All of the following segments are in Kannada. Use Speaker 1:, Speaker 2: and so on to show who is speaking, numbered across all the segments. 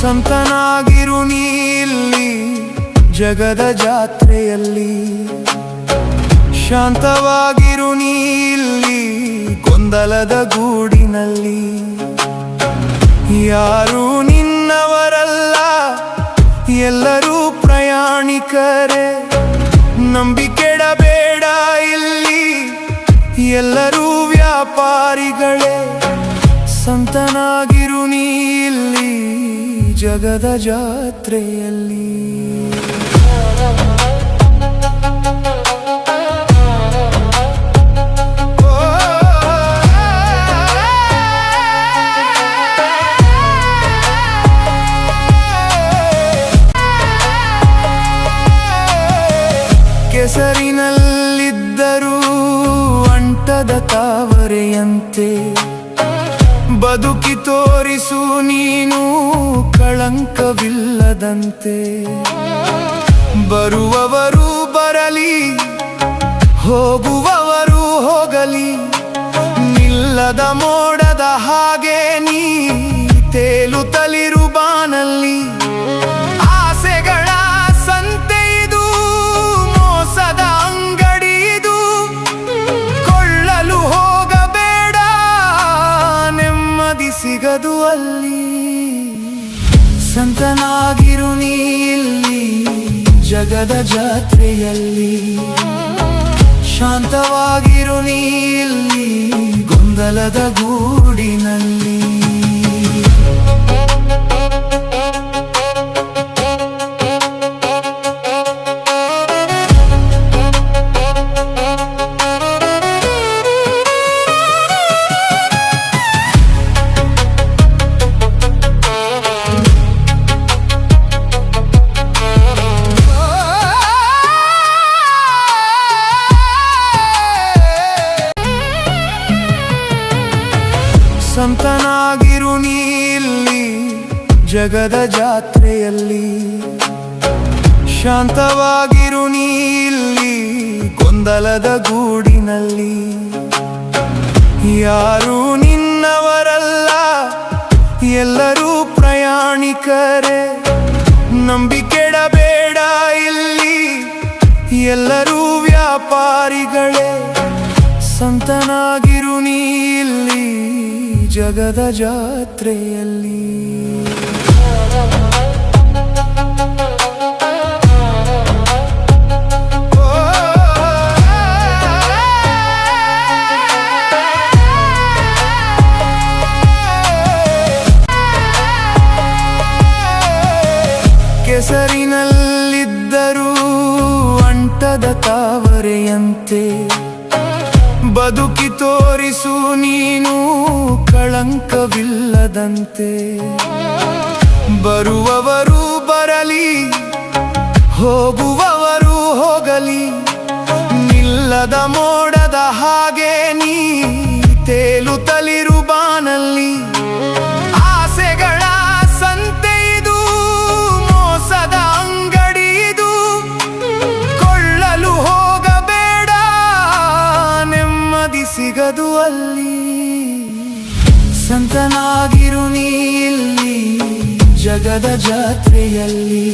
Speaker 1: ಸಂತನಾಗಿರು ನೀ ಇಲ್ಲಿ ಜಗದ ಜಾತ್ರೆಯಲ್ಲಿ, ಶಾಂತವಾಗಿರು ನೀ ಇಲ್ಲಿ ಗೊಂದಲದ ಗೂಡಿನಲ್ಲಿ. ಯಾರೂ ನಿನ್ನವರಲ್ಲ, ಎಲ್ಲರೂ ಪ್ರಯಾಣಿಕರೇ, ನಂಬಿಕೆಡಬೇಡ ಇಲ್ಲಿ ಎಲ್ಲರೂ ವ್ಯಾಪಾರಿಗಳೇ. ಸಂತನಾಗಿರು ನೀ ಇಲ್ಲಿ ಜಗದ ಜಾತ್ರೆಯಲ್ಲಿ. ಕೆಸರಿನಲ್ಲಿದ್ದರೂ ಅಂಟದ ತಾವರೆಯಂತೆ, ಬದುಕಿ ತೋರಿಸು ನೀನು ಕಳಂಕವಿಲ್ಲದಂತೆ. ಬರುವವರು ಬರಲಿ, ಹೋಗುವವರು ಹೋಗಲಿ, ನಿಲ್ಲದ ಮೋಡದ ಹಾಗೆ ನೀ ತೇಲುತ್ತಲಿರು ಬಾನಲ್ಲಿ. ಆಸೆಗಳ ಸಂತೆ ಇದು, ಮೋಸದ ಅಂಗಡಿ ಇದು, ಕೊಳ್ಳಲು ಹೋಗಬೇಡ, ನೆಮ್ಮದಿ ಸಿಗದು ಅಲ್ಲಿ. ಸಂತನಾಗಿರು ನೀ ಇಲ್ಲಿ ಜಗದ ಜಾತ್ರೆಯಲ್ಲಿ, ಶಾಂತವಾಗಿರು ನೀ ಇಲ್ಲಿ ಗೊಂದಲದ ಗೂಡಿನಲ್ಲಿ. ಸಂತನಾಗಿರು ನೀ ಇಲ್ಲಿ ಜಗದ ಜಾತ್ರೆಯಲ್ಲಿ, ಶಾಂತವಾಗಿರು ನೀ ಇಲ್ಲಿ ಗೊಂದಲದ ಗೂಡಿನಲ್ಲಿ. ಯಾರೂ ನಿನ್ನವರಲ್ಲ, ಎಲ್ಲರೂ ಪ್ರಯಾಣಿಕರೇ, ನಂಬಿಕೆಡಬೇಡ ಇಲ್ಲಿ ಎಲ್ಲರೂ ವ್ಯಾಪಾರಿಗಳೇ. ಸಂತನಾಗಿರು ನೀ ಇಲ್ಲಿ ಜಗದ ಜಾತ್ರೆಯಲ್ಲಿ. ಕೆಸರಿನಲ್ಲಿದ್ದರೂ ಅಂಟದ ತಾವರೆಯಂತೆ, ಬದುಕಿ ತೋರಿಸು ನೀನು ಕಳಂಕವಿಲ್ಲದಂತೆ. ಬರುವವರು ಬರಲಿ, ಹೋಗುವವರು ಹೋಗಲಿ, ನಿಲ್ಲದ ಮೋಡದ ಹಾಗೆ ನೀ ತೇಲುತ್ತಲಿರು ಬಾನಲ್ಲಿ. ಆಸೆಗಳ ಸಂತೆ ಇದು, ಮೋಸದ ಅಂಗಡಿ ಇದು, ಕೊಳ್ಳಲು ಹೋಗಬೇಡ, ನೆಮ್ಮದಿ ಸಿಗದು ಅಲ್ಲಿ. ಸಂತನಾಗಿರು ನೀ ಇಲ್ಲಿ ಜಗದ ಜಾತ್ರೆಯಲ್ಲಿ,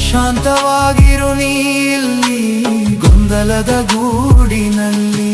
Speaker 1: ಶಾಂತವಾಗಿರು ನೀ ಇಲ್ಲಿ ಗೊಂದಲದ ಗೂಡಿನಲ್ಲಿ.